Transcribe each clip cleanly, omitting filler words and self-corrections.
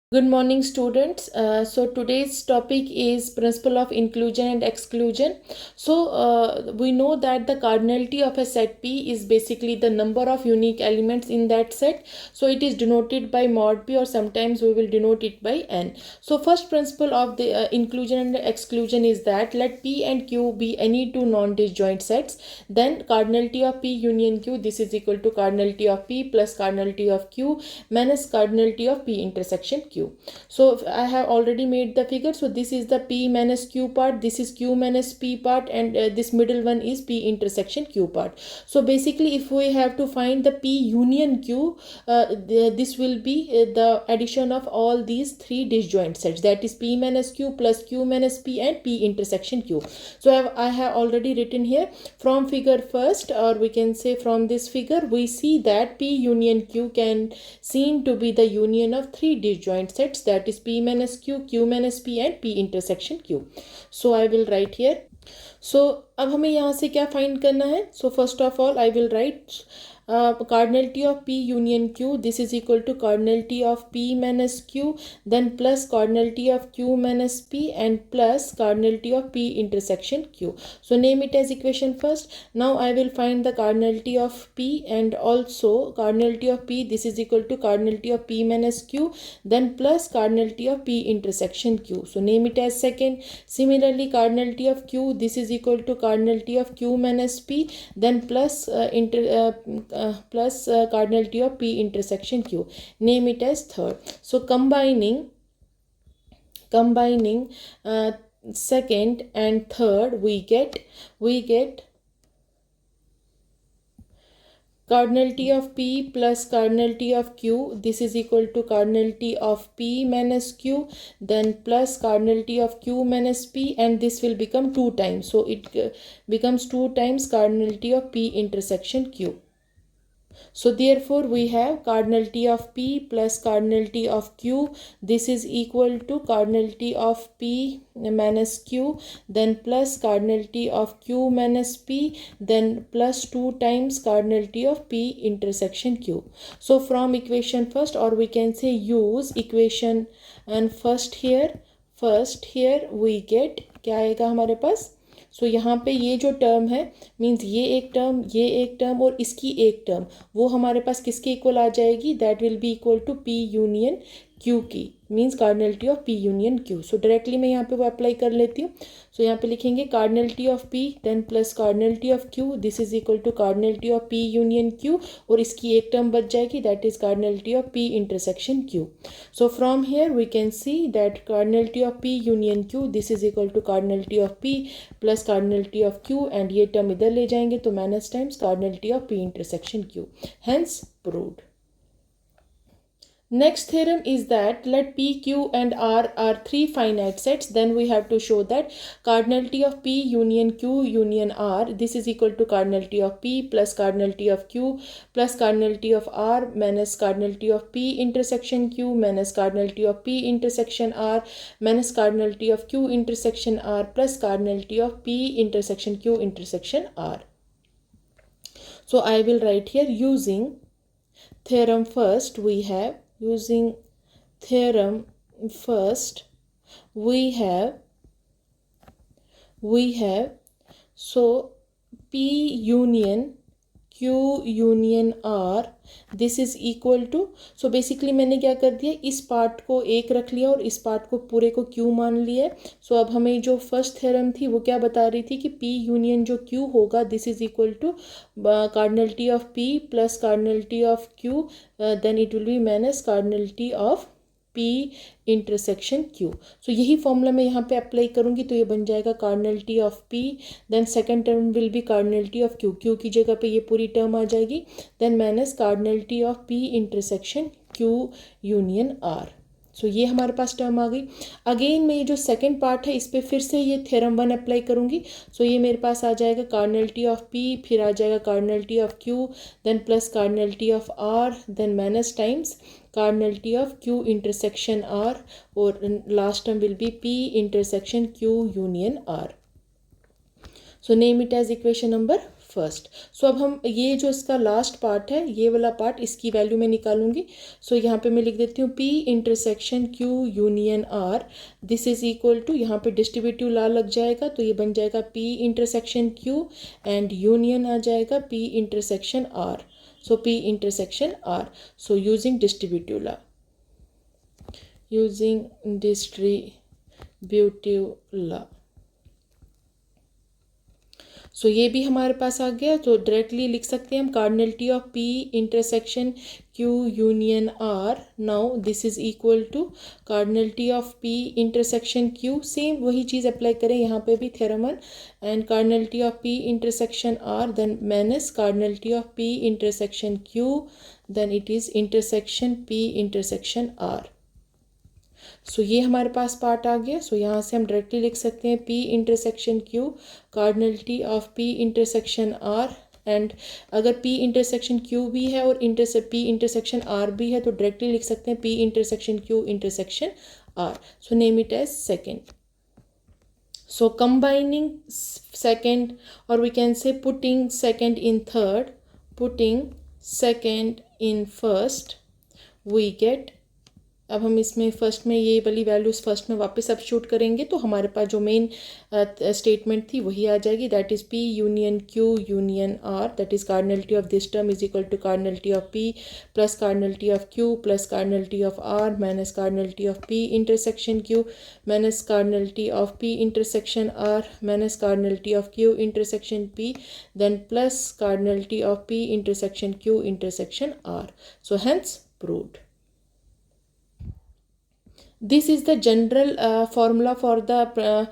Good morning, students. So today's topic is principle of inclusion and exclusion. We know that the cardinality of a set P is basically the number of unique elements in that set. So it is denoted by mod P, or sometimes we will denote it by N. So first principle of the inclusion and exclusion is that let P and Q be any two non-disjoint sets. Then cardinality of P union Q, this is equal to cardinality of P plus cardinality of Q minus cardinality of P intersection Q. So I have already made the figure. So this is the P minus Q part, this is Q minus P part, and this middle one is P intersection Q part. So basically if we have to find the P union Q, this will be the addition of all these three disjoint sets, that is P minus Q plus Q minus P and P intersection Q. So I have already written here from figure first, or we can say from this figure, we see that P union Q can seen to be the union of three disjoint sets, that is P minus Q, Q minus P and P intersection Q. So I will write here. So अब हमें यहाँ से क्या find करना है? So first of all I will write cardinality of P union Q, this is equal to cardinality of P minus Q, then plus cardinality of Q minus P and plus cardinality of P intersection Q. So name it as equation first. Now I will find the cardinality of P and also cardinality of P, this is equal to cardinality of P minus Q, then plus cardinality of P intersection Q. So name it as second. Similarly cardinality of Q, this is equal to cardinality of Q minus P, then plus cardinality of P intersection Q. Name it as third. So combining second and third, we get cardinality of P plus cardinality of Q, this is equal to cardinality of P minus Q, then plus cardinality of Q minus P, and this will become 2 times. So it becomes 2 times cardinality of P intersection Q. So therefore we have cardinality of P plus cardinality of Q, this is equal to cardinality of P minus Q, then plus cardinality of Q minus P, then plus 2 times cardinality of P intersection Q. So from equation first, or we can say use equation and first here we get क्या आएगा हमारे पास? सो यहाँ पे ये जो term है means ये एक टर्म और इसकी एक टर्म, वो हमारे पास किसके इक्वल आ जाएगी? That will be equal to P union Q की, means cardinality of P union Q. So directly मैं यहाँ पे वो अप्लाई कर लेती हूँ. सो यहाँ पे लिखेंगे cardinality of P then plus cardinality of Q, this is equal to cardinality of P union Q, और इसकी एक टर्म बच जाएगी, that is cardinality of P intersection Q. So from here we can see that cardinality of P union Q, this is equal to cardinality of P plus cardinality of Q, and ये term इधर ले जाएंगे तो minus times cardinality of P intersection Q. Hence proved. Next theorem is that let P, Q and R are three finite sets, then we have to show that cardinality of P union Q union R, this is equal to cardinality of P plus cardinality of Q plus cardinality of R minus cardinality of P intersection Q minus cardinality of P intersection R minus cardinality of Q intersection R plus cardinality of P intersection Q intersection R. So I will write here using theorem first, we have so P union Q union R, this is equal to, so basically मैंने क्या कर दिया, इस part को एक रख लिया और इस पार्ट को पूरे को Q मान लिया. सो अब हमें जो फर्स्ट थ्योरम थी वो क्या बता रही थी कि P यूनियन जो Q होगा, this is equal to cardinality of P plus cardinality of Q, then it will be minus cardinality of P intersection Q. So यही फॉर्मूला मैं यहाँ पे अप्लाई करूँगी तो ये बन जाएगा cardinality of P, then second term will be cardinality of Q की जगह पे ये पूरी टर्म आ जाएगी, then minus cardinality of P intersection Q union R. So ये हमारे पास टर्म आ गई. अगेन मैं ये जो सेकंड पार्ट है इस पर फिर से ये थ्योरम 1 अप्लाई करूँगी. सो ये मेरे पास आ जाएगा कार्डिनलिटी ऑफ P, फिर आ जाएगा cardinality of Q, then plus cardinality of R, then minus times cardinality of Q intersection R, or last term will be P intersection Q union R. So name it as equation number first. So अब हम ये जो इसका last part है, ये वाला part, इसकी value मैं निकालूंगी। सो यहाँ पे मैं लिख देती हूँ P intersection Q union R, this is equal to, यहाँ पे डिस्ट्रीब्यूटिव लॉ लग जाएगा तो ये बन जाएगा P intersection Q and union आ जाएगा P intersection R। So P intersection R, so using distributive law, using distributive law. So ये भी हमारे पास आ गया। तो डायरेक्टली लिख सकते हैं हम cardinality of P intersection Q union R। Now this is equal to cardinality of P intersection Q, same वही चीज़ अप्लाई करें यहाँ पे भी, theorem 1, and cardinality of P intersection R then minus cardinality of P intersection Q, then it is intersection P intersection R। So ये हमारे पास part आ गया। सो यहाँ से हम डायरेक्टली लिख सकते हैं P intersection Q cardinality of P intersection R, and अगर P इंटरसेक्शन Q भी है और P इंटरसेक्शन R भी है तो डायरेक्टली लिख सकते हैं P intersection Q intersection R। So name it as second. So combining second, और we can say putting second in third, putting second in first, we get, अब हम इसमें फर्स्ट में ये वाली वैल्यूज़ फर्स्ट में वापस सब्स्टिट्यूट करेंगे तो हमारे पास जो मेन स्टेटमेंट थी वही आ जाएगी, that is P union Q union R, that is cardinality of this term is equal to cardinality of P plus cardinality of Q plus cardinality of R minus cardinality of P intersection Q minus cardinality of P intersection R minus cardinality of Q intersection P, then plus cardinality of P intersection Q intersection R। So hence proved. This is the general formula for the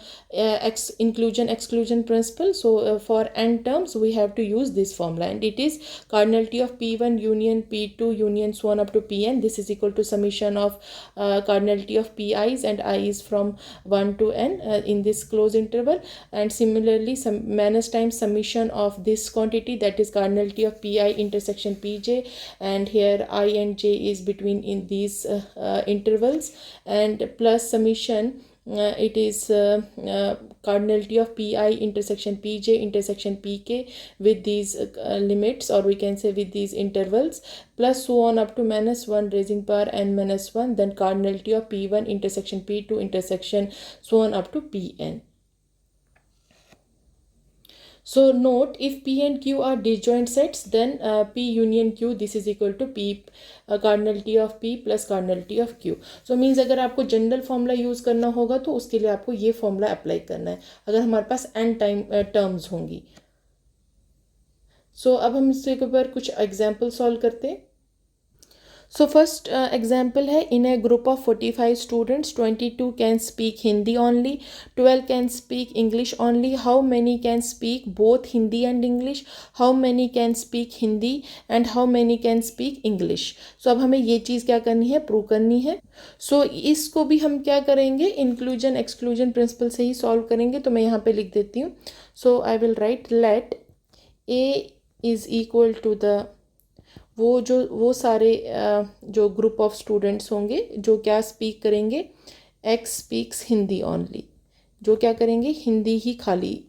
inclusion exclusion principle. So for n terms we have to use this formula, and it is cardinality of P1 union P2 union so on up to Pn. This is equal to summation of cardinality of Pi's and i's from 1 to n in this closed interval, and similarly some minus times summation of this quantity, that is cardinality of Pi intersection Pj, and here I and j is between in these intervals, and plus summation it is cardinality of Pi intersection Pj intersection Pk with these limits, or we can say with these intervals, plus so on up to minus 1 raising power n minus 1, then cardinality of P1 intersection P2 intersection so on up to Pn. So note, if P and Q are disjoint sets, then P union Q, this is equal to P cardinality of P plus cardinality of Q. So means अगर आपको general formula use करना होगा तो उसके लिए आपको ये formula apply करना है अगर हमारे पास n टाइम टर्म्स होंगी। सो अब हम इसके ऊपर कुछ एग्जाम्पल सॉल्व करते हैं। So first example है, in a group of 45 students 22 can speak Hindi only, 12 can speak English only. How many can speak both Hindi and English? How many can speak Hindi and how many can speak English? So अब हमें ये चीज़ क्या करनी है, prove करनी है। So इसको भी हम क्या करेंगे, इंक्लूजन एक्सक्लूजन प्रिंसिपल से ही सॉल्व करेंगे। तो मैं यहाँ पे लिख देती हूँ। So I will write let A is equal to the, वो सारे जो ग्रुप ऑफ स्टूडेंट्स होंगे जो क्या स्पीक करेंगे, एक्स स्पीक्स हिंदी ओनली, जो क्या करेंगे, हिंदी ही खाली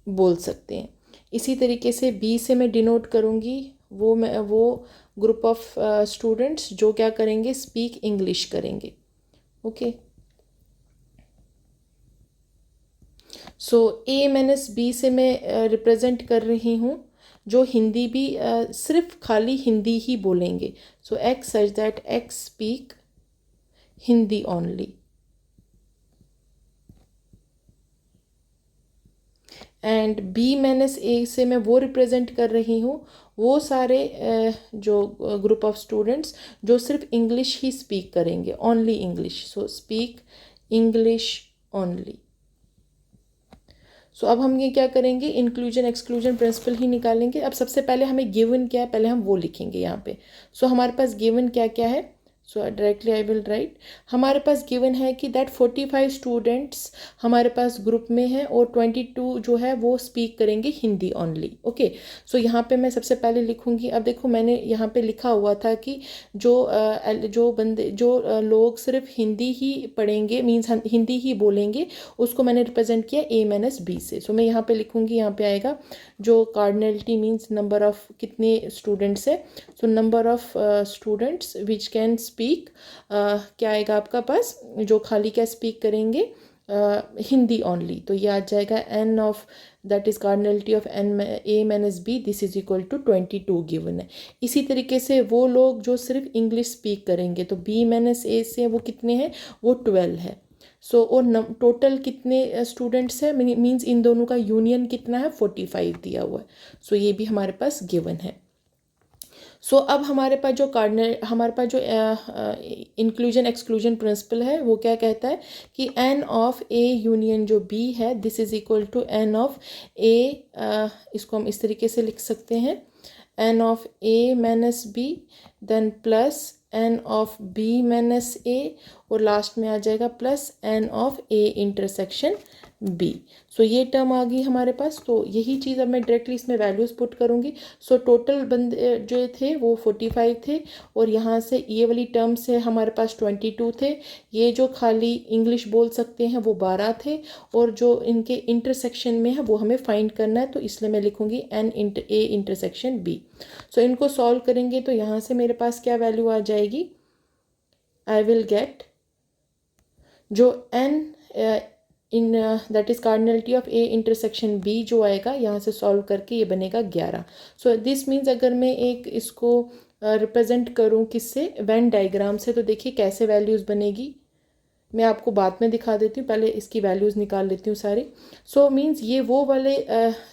बोल सकते हैं। इसी तरीके से बी से मैं डिनोट करूँगी वो ग्रुप ऑफ स्टूडेंट्स जो क्या करेंगे, स्पीक इंग्लिश करेंगे। ओके, सो ए माइनस बी से मैं रिप्रेजेंट कर रही हूँ जो हिंदी भी सिर्फ खाली हिंदी ही बोलेंगे। So X such that X speak Hindi only, and B minus A से मैं वो रिप्रेजेंट कर रही हूँ वो सारे जो ग्रुप ऑफ स्टूडेंट्स जो सिर्फ इंग्लिश ही स्पीक करेंगे, only English. So speak English only. So अब हम ये क्या करेंगे, इंक्लूजन एक्सक्लूजन प्रिंसिपल ही निकालेंगे। अब सबसे पहले हमें गिवन क्या है, पहले हम वो लिखेंगे यहाँ पे। सो हमारे पास गिवन क्या क्या है, सो डायरेक्टली आई विल राइट, हमारे पास गिवन है कि दैट 45 स्टूडेंट्स हमारे पास ग्रुप में हैं और 22 जो है वो स्पीक करेंगे हिंदी ओनली। ओके, सो यहाँ पे मैं सबसे पहले लिखूँगी, अब देखो मैंने यहाँ पे लिखा हुआ था कि जो लोग सिर्फ हिंदी ही पढ़ेंगे, मीन्स हिंदी ही बोलेंगे, उसको मैंने रिप्रेजेंट किया A-B से। सो मैं यहाँ पे लिखूँगी, यहाँ पे आएगा जो कार्डिनलिटी मीन्स नंबर ऑफ कितने स्टूडेंट्स है, so number of students which can speak, क्या आएगा आपका पास, जो खाली क्या स्पीक करेंगे हिंदी ओनली, तो ये आ जाएगा n of that is cardinality of A-B, this is equal to 22 given है। इसी तरीके से वो लोग जो सिर्फ इंग्लिश स्पीक करेंगे तो B-A से वो कितने हैं, वो 12 है। सो और टोटल कितने स्टूडेंट्स है, मीन्स इन दोनों का यूनियन कितना है, 45 दिया हुआ है। सो ये भी हमारे पास गिवन है। सो अब हमारे पास जो इंक्लूजन एक्सक्लूजन प्रिंसिपल है वो क्या कहता है कि n ऑफ A यूनियन जो B है, this is equal to n of A, इसको हम इस तरीके से लिख सकते हैं, n of A-B then plus n of B-A और लास्ट में आ जाएगा plus n of A intersection B। So ये टर्म आ गई हमारे पास, तो यही चीज़ अब मैं डायरेक्टली इसमें वैल्यूज़ पुट करूँगी। सो टोटल बंदे जो थे वो 45 थे और यहाँ से ये वाली टर्म से हमारे पास 22 थे, ये जो खाली इंग्लिश बोल सकते हैं वो 12 थे और जो इनके इंटरसेक्शन में है वो हमें फाइंड करना है, तो इसलिए मैं लिखूँगी A इंटरसेक्शन B। सो इनको सॉल्व करेंगे तो यहाँ से मेरे पास क्या वैल्यू आ जाएगी, आई विल गेट जो n in that is cardinality of A intersection B जो आएगा, यहाँ से सॉल्व करके ये बनेगा 11। सो दिस मीन्स अगर मैं एक इसको रिप्रेजेंट करूँ किससे, वेन डायग्राम से, तो देखिए कैसे वैल्यूज़ बनेगी, मैं आपको बाद में दिखा देती हूँ, पहले इसकी वैल्यूज़ निकाल लेती हूँ सारी। सो मीन्स ये वो वाले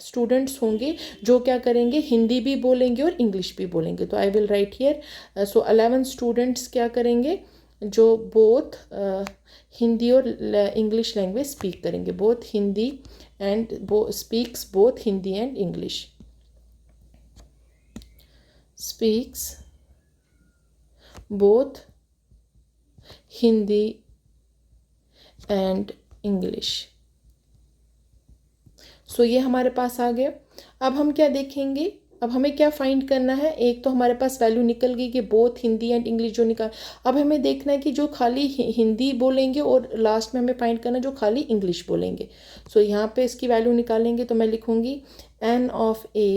स्टूडेंट्स होंगे जो क्या करेंगे, हिंदी भी बोलेंगे और इंग्लिश भी बोलेंगे, तो I will write here. So 11 students क्या करेंगे, जो बोथ हिंदी और इंग्लिश लैंग्वेज स्पीक करेंगे, both Hindi and speaks both Hindi and English, speaks both Hindi and English. So ये हमारे पास आ गया। अब हम क्या देखेंगे, अब हमें क्या फाइंड करना है, एक तो हमारे पास वैल्यू निकल गई कि बोथ हिंदी एंड इंग्लिश जो निकाल, अब हमें देखना है कि जो खाली हिंदी बोलेंगे और लास्ट में हमें फाइंड करना है जो खाली इंग्लिश बोलेंगे। सो यहाँ पे इसकी वैल्यू निकालेंगे तो मैं लिखूँगी n of A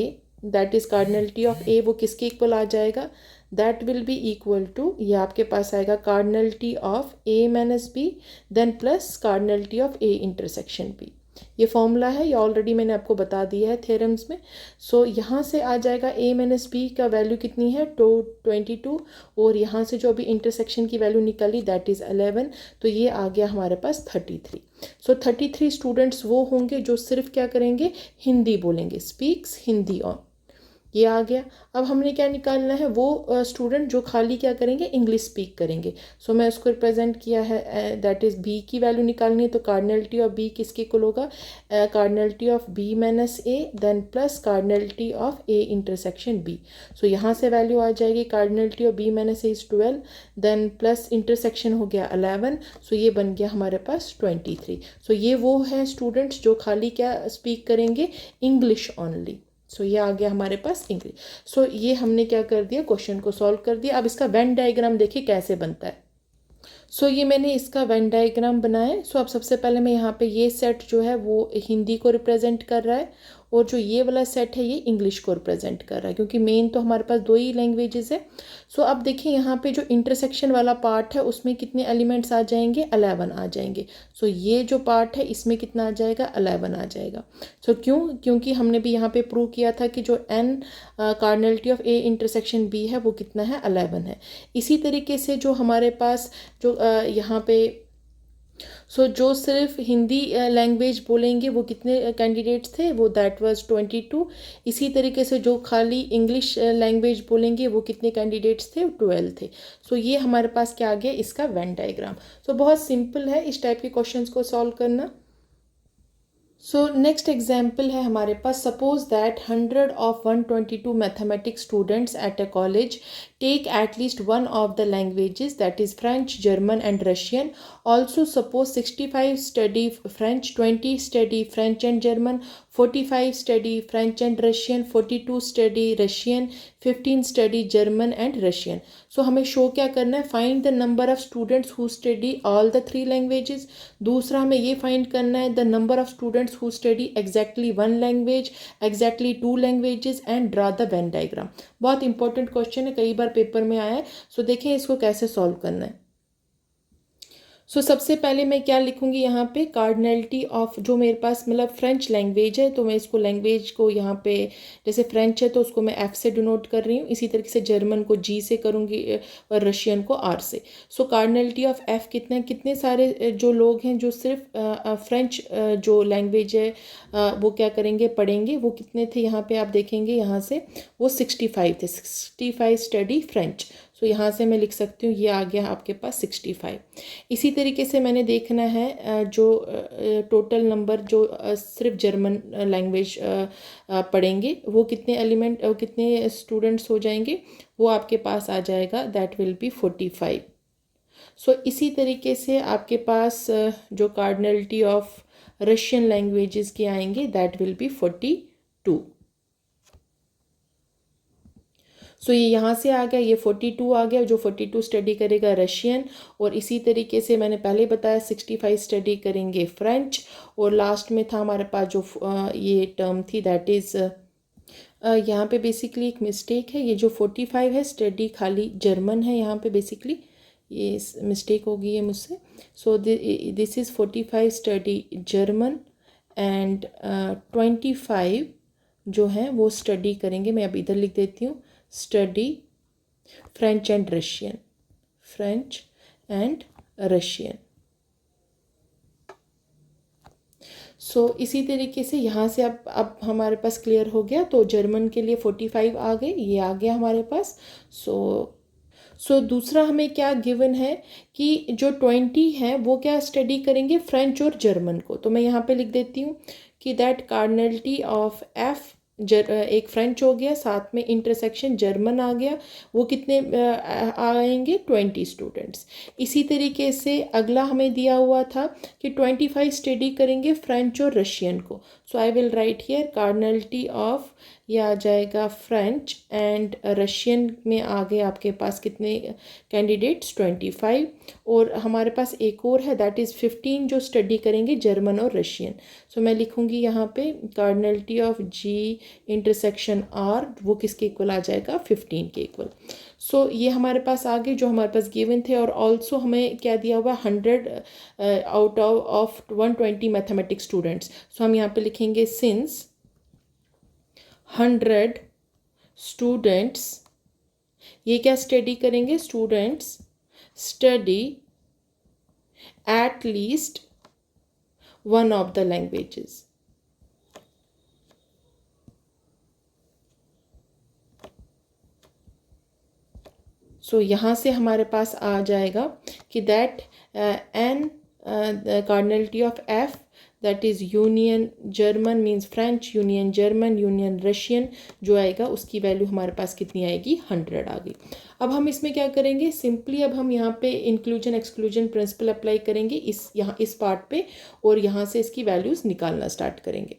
that is cardinality of A, वो किसके इक्वल आ जाएगा, that will be equal to, ये आपके पास आएगा cardinality of A-B then plus cardinality of A intersection B। ये फॉर्मूला है, ये ऑलरेडी मैंने आपको बता दिया है थ्योरम्स में। सो यहाँ से आ जाएगा A-B का वैल्यू कितनी है, 22 और यहाँ से जो अभी इंटरसेक्शन की वैल्यू निकली दैट इज़ 11, तो ये आ गया हमारे पास 33। सो 33 स्टूडेंट्स वो होंगे जो सिर्फ क्या करेंगे, हिंदी बोलेंगे, स्पीक्स हिंदी ऑन, ये आ गया। अब हमने क्या निकालना है, वो स्टूडेंट जो खाली क्या करेंगे, इंग्लिश स्पीक करेंगे। सो मैं उसको रिप्रेजेंट किया है, दैट इज़ B की वैल्यू निकालनी है, तो कार्डिनलिटी ऑफ B किसके इक्वल होगा, cardinality of B-A then plus cardinality of A intersection B। So यहाँ से वैल्यू आ जाएगी, cardinality of B-A is 12 then plus intersection हो गया 11, सो ये बन गया हमारे पास 23। सो ये वो हैं स्टूडेंट्स जो खाली क्या स्पीक करेंगे, इंग्लिश ओनली। सो ये आ गया हमारे पास इंग्लिश। सो ये हमने क्या कर दिया, क्वेश्चन को सॉल्व कर दिया। अब इसका वेन डायग्राम देखिए कैसे बनता है। सो ये मैंने इसका वेन डायग्राम बनाया है। सो अब सबसे पहले मैं यहाँ पे ये सेट जो है वो हिंदी को रिप्रेजेंट कर रहा है और जो ये वाला सेट है ये इंग्लिश को रिप्रेजेंट कर रहा है, क्योंकि मेन तो हमारे पास दो ही लैंग्वेजेस है। सो अब देखिए यहाँ पे जो इंटरसेक्शन वाला पार्ट है उसमें कितने एलिमेंट्स आ जाएंगे, 11 आ जाएंगे। सो ये जो पार्ट है इसमें कितना आ जाएगा, 11 आ जाएगा। सो क्योंकि हमने भी यहाँ पे प्रूव किया था कि जो n cardinality of A intersection B है वो कितना है, 11 है। इसी तरीके से जो हमारे पास जो यहाँ पे जो सिर्फ हिंदी लैंग्वेज बोलेंगे वो कितने कैंडिडेट्स थे, वो दैट वाज 22। इसी तरीके से जो खाली इंग्लिश लैंग्वेज बोलेंगे वो कितने कैंडिडेट्स थे, 12 थे। ये हमारे पास क्या आ गया, इसका वेन डायग्राम। बहुत सिंपल है इस टाइप के क्वेश्चंस को सॉल्व करना। नेक्स्ट एग्जाम्पल है हमारे पास, suppose that 100 of 122 mathematics students at a college take at least one of the languages, that is French, German and Russian. Also suppose 65 study French, 20 study French and German, 45 study French and Russian, 42 study Russian, 15 study German and Russian. So हमें show क्या करना है, find the number of students who study all the 3 languages. दूसरा हमें ये find करना है the number of students who study exactly 1 language, exactly 2 languages and draw the Venn diagram. बहुत इंपॉर्टेंट क्वेश्चन है, कई बार पेपर में आया है. सो देखें इसको कैसे सॉल्व करना है. सो सबसे पहले मैं क्या लिखूंगी यहाँ पे, कार्डिनलिटी ऑफ, जो मेरे पास मतलब फ्रेंच लैंग्वेज है तो मैं इसको लैंग्वेज को यहाँ पे, जैसे फ्रेंच है तो उसको मैं एफ से डिनोट कर रही हूँ, इसी तरीके से जर्मन को जी से करूँगी और रशियन को आर से. सो कार्डिनलिटी ऑफ एफ कितने सारे जो लोग हैं जो सिर्फ फ्रेंच जो लैंग्वेज है वो क्या करेंगे, पढ़ेंगे, वो कितने थे यहाँ पे आप देखेंगे, यहाँ से वो 65 थे. 65 स्टडी फ्रेंच. तो यहाँ से मैं लिख सकती हूँ, ये आ गया आपके पास 65. इसी तरीके से मैंने देखना है जो टोटल नंबर जो सिर्फ जर्मन लैंग्वेज पढ़ेंगे वो कितने एलिमेंट, कितने स्टूडेंट्स हो जाएंगे, वो आपके पास आ जाएगा, दैट विल बी 45. सो इसी तरीके से आपके पास जो कार्डिनलिटी ऑफ रशियन लैंग्वेजेस के आएंगे, दैट विल बी 42. सो ये यहाँ से आ गया, ये 42 आ गया, जो 42 स्टडी करेगा रशियन. और इसी तरीके से मैंने पहले बताया 65 स्टडी करेंगे फ्रेंच. और लास्ट में था हमारे पास जो ये टर्म थी, दैट इज़ यहाँ पे बेसिकली एक मिस्टेक है, ये जो 45 है स्टडी खाली जर्मन है, यहाँ पे बेसिकली ये मिस्टेक हो गई है मुझसे. So this is 45 study German and 25 जो हैं वो स्टडी करेंगे, मैं अब इधर लिख देती हूँ, study French and Russian, French and Russian. सो इसी तरीके से यहाँ से अब हमारे पास क्लियर हो गया. तो जर्मन के लिए 45 आ गए, ये आ गया हमारे पास. सो दूसरा हमें क्या गिवन है कि जो 20 है वो क्या स्टडी करेंगे, फ्रेंच और जर्मन को. तो मैं यहाँ पे लिख देती हूँ कि दैट कार्डिनलिटी ऑफ एफ, एक फ्रेंच हो गया, साथ में इंटरसेक्शन जर्मन आ गया, वो कितने आएंगे, 20 स्टूडेंट्स. इसी तरीके से अगला हमें दिया हुआ था कि 25 स्टडी करेंगे फ्रेंच और रशियन को. So I will write here cardinality of, ये आ जाएगा फ्रेंच एंड रशियन में आ गए आपके पास कितने कैंडिडेट्स, 25. और हमारे पास एक और है, दैट इज़ 15 जो स्टडी करेंगे जर्मन और रशियन. सो मैं लिखूँगी यहाँ पे cardinality of G intersection R, वो किसके इक्वल आ जाएगा, 15 के इक्वल. सो ये हमारे पास आगे जो हमारे पास गिवन थे. और ऑल्सो हमें क्या दिया हुआ, 100 आउट ऑफ 120 मैथमेटिक्स स्टूडेंट्स. सो हम यहाँ पे लिखेंगे सिंस 100 स्टूडेंट्स, ये क्या स्टडी करेंगे, students study at least one of the languages. So यहाँ से हमारे पास आ जाएगा कि that N cardinality of F, that is union German means French, union German, union Russian जो आएगा उसकी वैल्यू हमारे पास कितनी आएगी, 100 आ गई. अब हम इसमें क्या करेंगे, सिंपली अब हम यहाँ पे इंक्लूजन एक्सक्लूजन प्रिंसिपल अप्लाई करेंगे इस पार्ट पे, और यहाँ से इसकी वैल्यूज़ निकालना स्टार्ट करेंगे.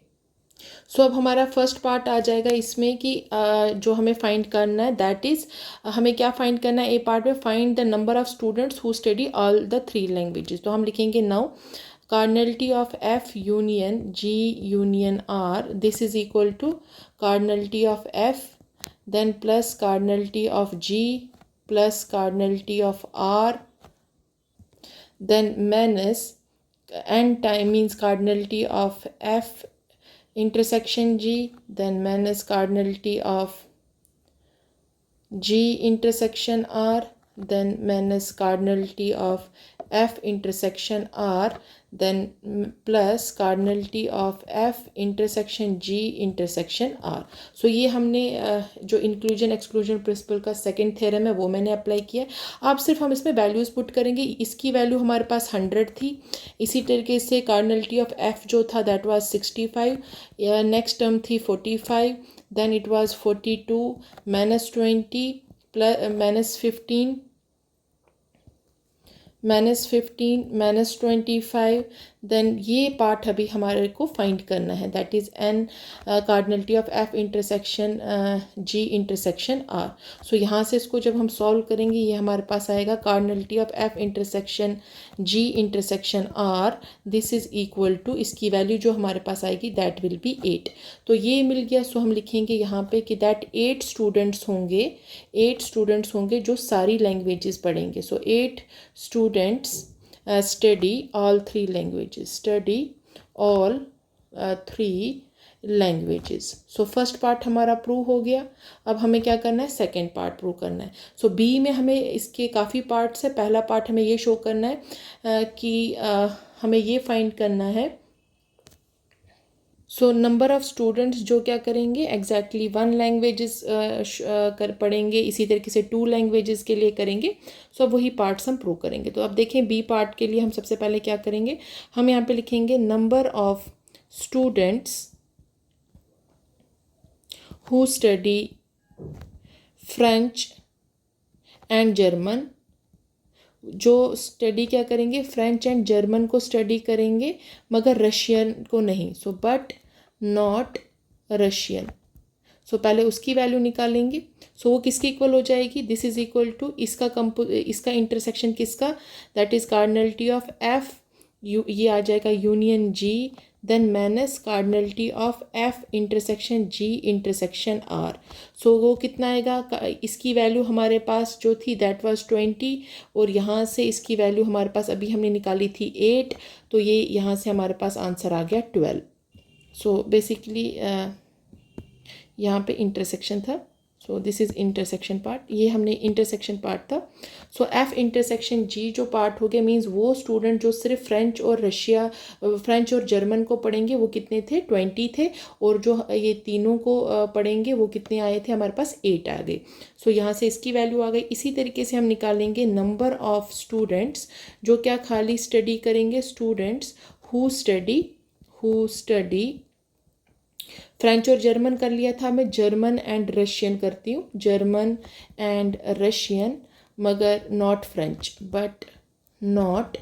सो अब हमारा फर्स्ट पार्ट आ जाएगा इसमें कि जो हमें फाइंड करना है, दैट इज़ हमें क्या फाइंड करना है, ए पार्ट में find the number of students who study all the 3 languages. तो हम लिखेंगे now cardinality of F union G union R, this is equal to cardinality of F then plus cardinality of G plus cardinality of R then minus n time means cardinality of F intersection G then minus cardinality of G intersection R then minus cardinality of F intersection R then plus cardinality of F intersection G intersection R. So ये हमने जो inclusion exclusion principle का second theorem है वो मैंने apply किया. आप सिर्फ हम इसमें वैल्यूज़ पुट करेंगे. इसकी वैल्यू हमारे पास 100 थी. इसी तरीके से कार्डिनलिटी ऑफ F जो था दैट वाज 65, नेक्स्ट टर्म थी 45, then it was 42 minus 20 -15, -15, -25, then ये पार्ट अभी हमारे को फाइंड करना है, that is N cardinality of F intersection G intersection R. So यहाँ से इसको जब हम सॉल्व करेंगे ये हमारे पास आएगा cardinality of F intersection G intersection R, this is equal to, इसकी वैल्यू जो हमारे पास आएगी दैट विल बी 8। तो ये मिल गया। सो हम लिखेंगे यहाँ पे कि दैट 8 स्टूडेंट्स होंगे, 8 स्टूडेंट्स होंगे जो सारी लैंग्वेजेस पढ़ेंगे। सो 8 students study all three languages, study all three languages। So first part हमारा प्रूव हो गया। अब हमें क्या करना है, सेकेंड पार्ट प्रूव करना है। सो बी में हमें इसके काफ़ी पार्ट्स है। पहला पार्ट हमें ये शो करना है कि हमें ये फाइंड करना है। सो नंबर ऑफ़ स्टूडेंट्स जो क्या करेंगे, एग्जैक्टली 1 लैंग्वेजेस कर पढ़ेंगे, इसी तरीके से 2 लैंग्वेजेस के लिए करेंगे। सो वही पार्ट्स हम प्रूव करेंगे। तो अब देखें बी पार्ट के लिए हम सबसे पहले क्या करेंगे, हम यहाँ पे लिखेंगे number of students who study French and German, जो स्टडी क्या करेंगे, फ्रेंच एंड जर्मन को स्टडी करेंगे मगर रशियन को नहीं। So but not Russian. So पहले उसकी वैल्यू निकालेंगे। सो वो किसके इक्वल हो जाएगी, दिस इज इक्वल टू इसका इंटरसेक्शन किसका, that is cardinality of F, ये आ जाएगा union G, then minus cardinality of F intersection G intersection R. So वो कितना आएगा, इसकी वैल्यू हमारे पास जो थी दैट वाज 20, और यहाँ से इसकी वैल्यू हमारे पास अभी हमने निकाली थी 8, तो ये यहाँ से हमारे पास आंसर आ गया 12। सो बेसिकली यहाँ पे इंटरसेक्शन था। So this is intersection part, ये हमने इंटरसेक्शन पार्ट था। सो एफ इंटरसेक्शन जी जो पार्ट हो गया, मींस वो स्टूडेंट जो सिर्फ फ्रेंच और जर्मन को पढ़ेंगे वो कितने थे, 20 थे, और जो ये तीनों को पढ़ेंगे वो कितने आए थे, हमारे पास 8 आ गए। सो यहाँ से इसकी वैल्यू आ गई। इसी तरीके से हम निकालेंगे नंबर ऑफ स्टूडेंट्स जो क्या खाली स्टडी करेंगे, स्टूडेंट्स हु स्टडी फ्रेंच और जर्मन कर लिया था, मैं जर्मन एंड रशियन करती हूँ, जर्मन एंड रशियन, मगर not French, but not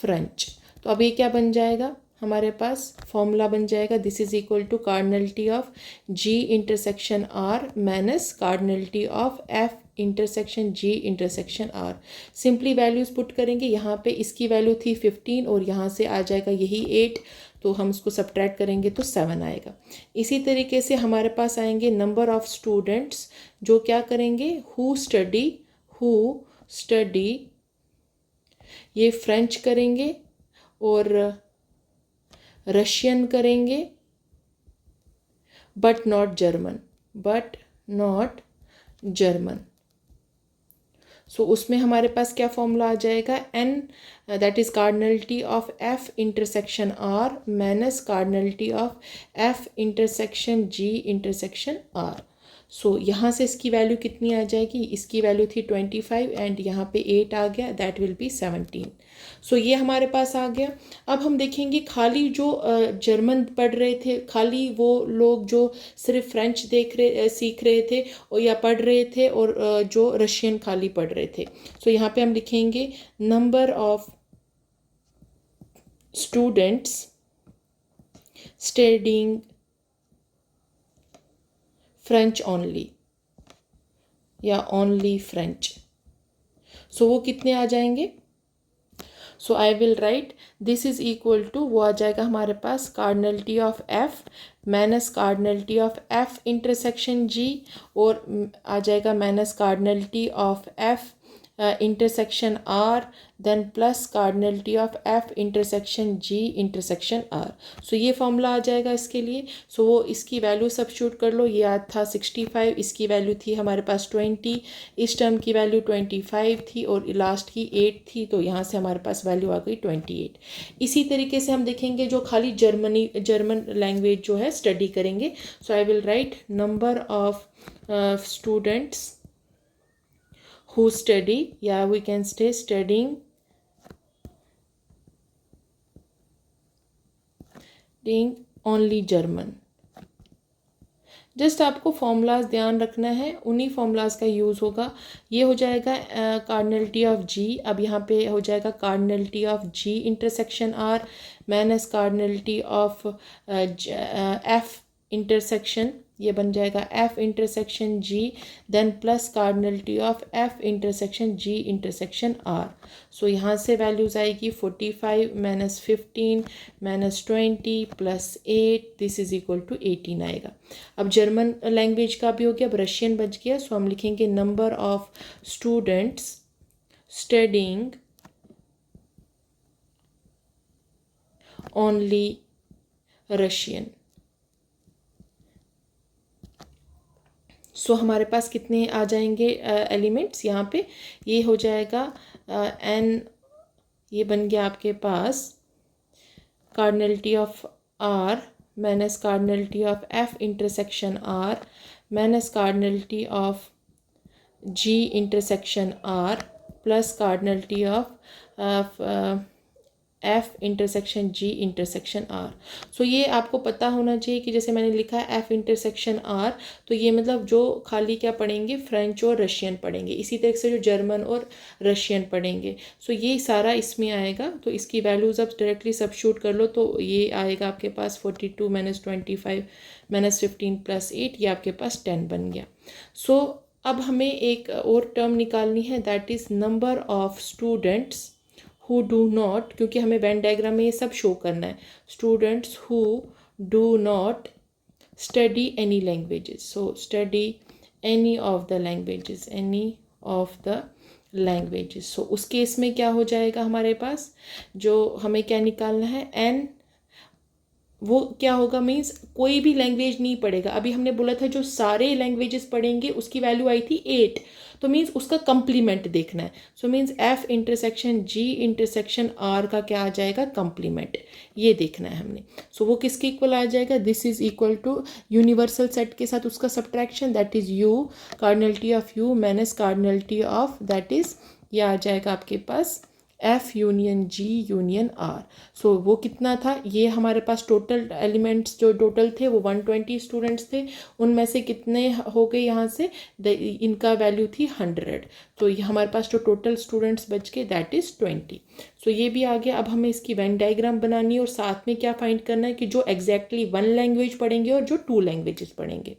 French. तो अब ये क्या बन जाएगा, हमारे पास फॉर्मूला बन जाएगा, this is equal to cardinality of G intersection R minus cardinality of F intersection G intersection R. Simply values put करेंगे, यहाँ पे इसकी वैल्यू थी 15 और यहाँ से आ जाएगा यही 8, तो हम इसको सब्ट्रैक्ट करेंगे तो 7 आएगा। इसी तरीके से हमारे पास आएंगे नंबर ऑफ स्टूडेंट्स जो क्या करेंगे, हु स्टडी ये फ्रेंच करेंगे और रशियन करेंगे, बट नॉट जर्मन। सो उसमें हमारे पास क्या फॉर्मूला आ जाएगा, N that is cardinality of F intersection R minus cardinality of F intersection G intersection R. So यहाँ से इसकी वैल्यू कितनी आ जाएगी, इसकी वैल्यू थी 25 एंड यहाँ पे 8 आ गया, दैट विल बी 17। सो ये हमारे पास आ गया। अब हम देखेंगे खाली जो जर्मन पढ़ रहे थे, खाली वो लोग जो सिर्फ फ्रेंच सीख रहे थे और या पढ़ रहे थे, और जो रशियन खाली पढ़ रहे थे। सो यहाँ पे हम लिखेंगे number of students studying French only या ओनली फ्रेंच। सो वो कितने आ जाएंगे, so I will write this is equal to, वो आ जाएगा हमारे पास cardinality of F minus cardinality of F intersection G, और आ जाएगा minus cardinality of F intersection R, then plus cardinality of F intersection G intersection R. So ये formula आ जाएगा इसके लिए। सो वो इसकी वैल्यू सब्स्टिट्यूट कर लो, ये याद था 65, इसकी वैल्यू थी हमारे पास 20, इस टर्म की वैल्यू 25 थी और लास्ट की 8 थी, तो यहाँ से हमारे पास वैल्यू आ गई 28। इसी तरीके से हम देखेंगे जो खाली जर्मन लैंग्वेज जो है स्टडी करेंगे। So I will write number of students who study, yeah we can stay studying only German just आपको फॉर्मूलाज ध्यान रखना है, उन्हीं फॉर्मूलाज का यूज़ होगा। ये हो जाएगा कार्डिनलिटी ऑफ जी, अब यहाँ पे हो जाएगा cardinality of G intersection R minus cardinality of F intersection, ये बन जाएगा F intersection G, then plus cardinality of F intersection G intersection R. So यहाँ से वैल्यूज़ आएगी 45 minus 15 minus 20 plus 8, this is equal to 18 आएगा। अब German language का भी हो गया, अब रशियन बच गया। सो हम लिखेंगे number of students studying only Russian. So हमारे पास कितने आ जाएंगे एलिमेंट्स यहाँ पे, ये हो जाएगा एन, ये बन गया आपके पास cardinality of R minus cardinality of F intersection R minus cardinality of G intersection R plus cardinality of F intersection G intersection R. So ये आपको पता होना चाहिए कि जैसे मैंने लिखा है एफ इंटरसेक्शन आर, तो ये मतलब जो खाली क्या पढ़ेंगे, फ्रेंच और रशियन पढ़ेंगे। इसी तरह से जो जर्मन और रशियन पढ़ेंगे, सो ये सारा इसमें आएगा। तो इसकी वैल्यूज़ अब डायरेक्टली सब्स्टिट्यूट कर लो, तो ये आएगा आपके पास 42 माइनस 25 माइनस 15 प्लस 8, ये आपके पास 10 बन गया। सो अब हमें एक और टर्म निकालनी है, that is number of students who do not, क्योंकि हमें वेन डायग्राम में ये सब शो करना है, students who do not study any languages, so study any of the languages, any of the languages। so उस केस में क्या हो जाएगा, हमारे पास जो हमें क्या निकालना है, एन वो क्या होगा, मीन्स कोई भी लैंग्वेज नहीं पढ़ेगा। अभी हमने बोला था जो सारे लैंग्वेजेस पढ़ेंगे उसकी वैल्यू आई थी 8, तो मीन्स उसका कंप्लीमेंट देखना है। So means F intersection G intersection R का क्या आ जाएगा, कंप्लीमेंट, ये देखना है हमने। सो वो किसके इक्वल आ जाएगा, this is equal to universal set के साथ उसका subtraction, that is U, cardinality of U minus cardinality of, that is ये आ जाएगा आपके पास F union G union R. So वो कितना था, ये हमारे पास टोटल एलिमेंट्स जो टोटल थे वो 120 स्टूडेंट्स थे, उनमें से कितने हो गए यहाँ से, इनका वैल्यू थी 100, तो ये हमारे पास जो टोटल स्टूडेंट्स बच गए दैट इज़ 20। सो ये भी आ गया। अब हमें इसकी वेन डायग्राम बनानी है और साथ में क्या फाइंड करना है कि जो एग्जैक्टली 1 लैंग्वेज पढ़ेंगे और जो 2 लैंग्वेजेस पढ़ेंगे।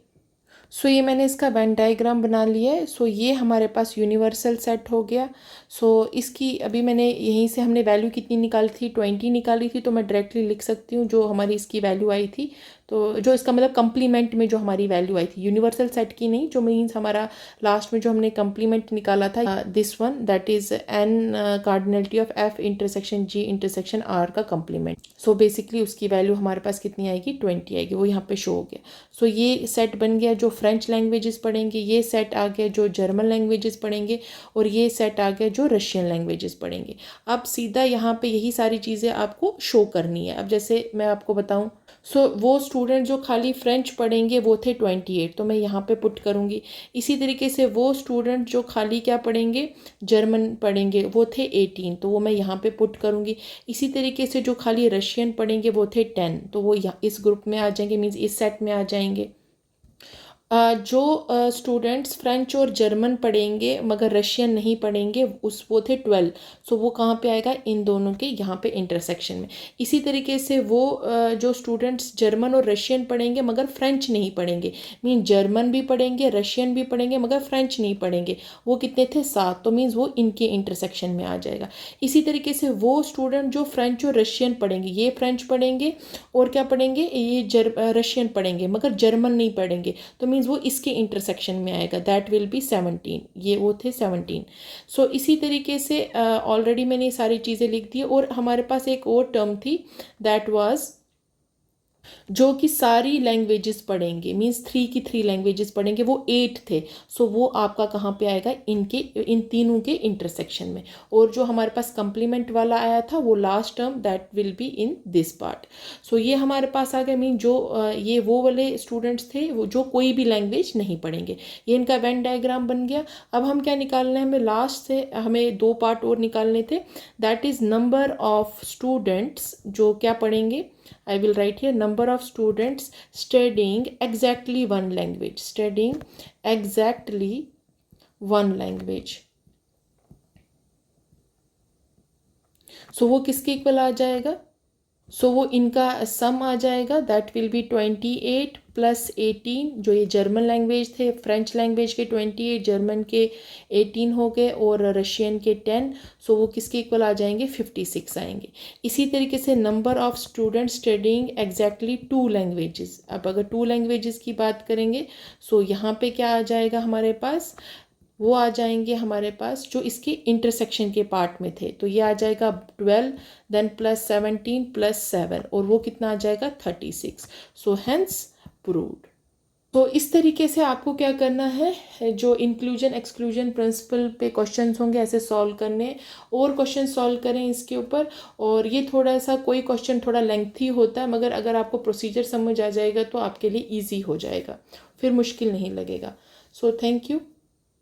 सो ये मैंने इसका वेन डायग्राम बना लिया है। सो ये हमारे पास यूनिवर्सल सेट हो गया। सो इसकी अभी मैंने यहीं से हमने वैल्यू कितनी निकाली थी, 20 निकाली थी, तो मैं डायरेक्टली लिख सकती हूँ जो हमारी इसकी वैल्यू आई थी। तो जो इसका मतलब कंप्लीमेंट में जो हमारी वैल्यू आई थी, यूनिवर्सल सेट की नहीं, जो मीन्स हमारा लास्ट में जो हमने कंप्लीमेंट निकाला था, this one that is N cardinality of F intersection G intersection R का कंप्लीमेंट। सो बेसिकली उसकी वैल्यू हमारे पास कितनी आएगी, 20 आएगी, वो यहाँ पे शो हो गया। सो ये सेट बन गया जो फ्रेंच लैंग्वेजेस पढ़ेंगे, ये सेट आ गया जो जर्मन लैंग्वेजेस पढ़ेंगे, और ये सेट आ गया जो रशियन लैंग्वेजेस पढ़ेंगे। अब सीधा यहाँ पे यही सारी चीज़ें आपको शो करनी है। अब जैसे मैं आपको बताऊँ, सो वो स्टूडेंट जो खाली फ्रेंच पढ़ेंगे वो थे 28, तो मैं यहाँ पे पुट करूँगी। इसी तरीके से वो स्टूडेंट जो खाली क्या पढ़ेंगे, जर्मन पढ़ेंगे, वो थे 18, तो वो मैं यहाँ पे पुट करूँगी। इसी तरीके से जो खाली रशियन पढ़ेंगे वो थे 10, तो वो इस ग्रुप में आ जाएंगे, मीन्स इस सेट में आ जाएंगे। जो स्टूडेंट्स फ्रेंच और जर्मन पढ़ेंगे मगर रशियन नहीं पढ़ेंगे वो थे 12, सो वो कहाँ पे आएगा, इन दोनों के यहाँ पे इंटरसेक्शन में। इसी तरीके से वो जो स्टूडेंट्स जर्मन और रशियन पढ़ेंगे मगर फ्रेंच नहीं पढ़ेंगे, मीन जर्मन भी पढ़ेंगे रशियन भी पढ़ेंगे मगर फ्रेंच नहीं पढ़ेंगे, वो कितने थे 7, तो मीन्स वो इनके इंटरसेक्शन में आ जाएगा। इसी तरीके से वो स्टूडेंट जो फ्रेंच और रशियन पढ़ेंगे, ये फ्रेंच पढ़ेंगे और क्या पढ़ेंगे, ये रशियन पढ़ेंगे मगर जर्मन नहीं पढ़ेंगे, तो मीन्स वो इसके इंटरसेक्शन में आएगा, दैट विल बी 17, ये वो थे 17। सो इसी तरीके से ऑलरेडी मैंने ये सारी चीज़ें लिख दी। और हमारे पास एक और टर्म थी, दैट वाज जो कि सारी लैंग्वेजेस पढ़ेंगे, मीन्स 3 की 3 लैंग्वेजेस पढ़ेंगे, वो 8 थे। सो वो आपका कहाँ पे आएगा, इन तीनों के इंटरसेक्शन में। और जो हमारे पास कंप्लीमेंट वाला आया था वो last term, that will be in this part. So ये हमारे पास आ गया, मीन जो ये वो वाले स्टूडेंट्स थे वो जो कोई भी लैंग्वेज नहीं पढ़ेंगे, ये इनका वेन डायग्राम बन गया। अब हम क्या निकालना है, हमें लास्ट से हमें 2 पार्ट और निकालने थे, that is number of students जो क्या पढ़ेंगे, I will write here number of students studying exactly one language. Studying exactly one language. So वो किसके इक्वल आ जाएगा? सो वो इनका सम आ जाएगा, दैट विल बी 28 + 18, जो ये जर्मन लैंग्वेज थे, फ्रेंच लैंग्वेज के 28, जर्मन के 18 हो गए और रशियन के 10, सो वो किसके इक्वल आ जाएंगे? 56 आएंगे। इसी तरीके से number of students studying exactly 2 languages. अब अगर 2 लैंग्वेजेस की बात करेंगे, सो यहाँ पे क्या आ जाएगा हमारे पास? वो आ जाएंगे हमारे पास जो इसके इंटरसेक्शन के पार्ट में थे, तो ये आ जाएगा 12, देन +17 +7, और वो कितना आ जाएगा? 36। सो हेंस प्रूव्ड। तो इस तरीके से आपको क्या करना है, जो इंक्लूजन एक्सक्लूजन प्रिंसिपल पे क्वेश्चंस होंगे ऐसे सॉल्व करने, और क्वेश्चन सॉल्व करें इसके ऊपर। और ये थोड़ा सा कोई क्वेश्चन थोड़ा लेंथी होता है, मगर अगर आपको प्रोसीजर समझ आ जाएगा तो आपके लिए ईजी हो जाएगा, फिर मुश्किल नहीं लगेगा। So thank you.